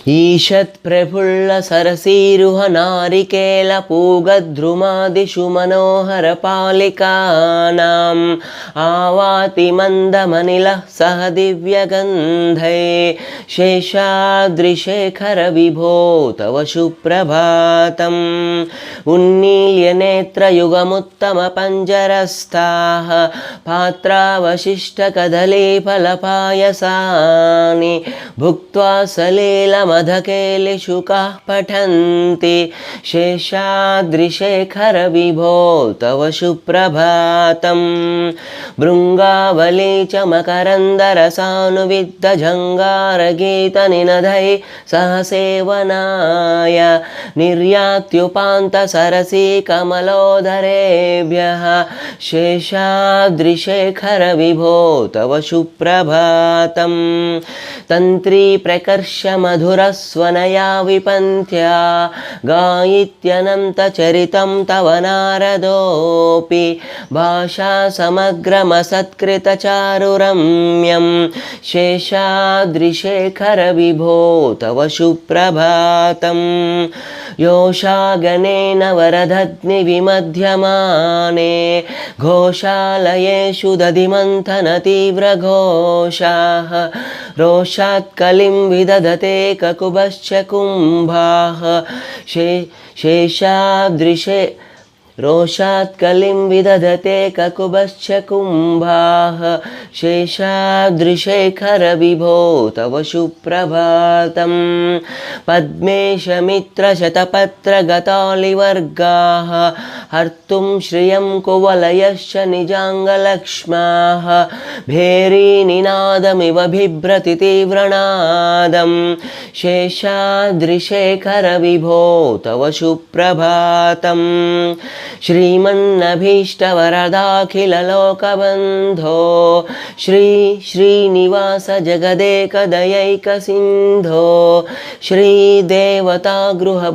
ईषत्प्रफुल्लसरसीरुहनारिकेलपूगद्रुमादिषु मनोहरपालिकानाम् आवाति मन्दमनिलः सह दिव्यगन्धे शेषाद्रिशेखरविभो तव सुप्रभातम् उन्मील्यनेत्रयुगमुत्तमपञ्जरस्थाः पात्रावशिष्टकदलीफलपायसानि भुक्त्वा सलीलमधकेलिशुकाः पठन्ति शेषाद्रिशेखरविभो तव सुप्रभातम् भृङ्गावली च मकरन्दरसानुविद्धझङ्गारगीतनिनदैः सह सेवनाय निर्यात्युपान्तसरसीकमलोदरेभ्यः शेषाद्रिशेखरविभो तव सुप्रभातम् तन्त्री प्रकर्षमधुरस्वनया विपन्थ्या गायित्यनन्तचरितं तव नारदोऽपि भाषा समग्रमसत्कृतचारुरम्यं शेषाद्रिशेखरविभो तव सुप्रभातम् योषागणेन वरदग्निविमध्यमाने घोषालयेषु दधिमन्थनतीव्रघोषाः रोषात्कलिं विदधते ककुभश्च कुम्भाः शेषाद्रिशे रोषात्कलिं विदधते ककुभश्च कुम्भाः शेषाद्रिशेखरविभो तव सुप्रभातम् पद्मेशमित्रशतपत्रगतालिवर्गाः हर्तुं श्रियं कुवलयश्च निजाङ्गलक्ष्माः भेरीनिनादमिव बिभ्रति तीव्रनादं शेषाद्रिशेखरविभो तव सुप्रभातम् श्रीमन्नभीष्टवरदाखिललोकबन्धो श्रीनिवास जगदेकदयैकसिन्धो श्रीदेवता गृह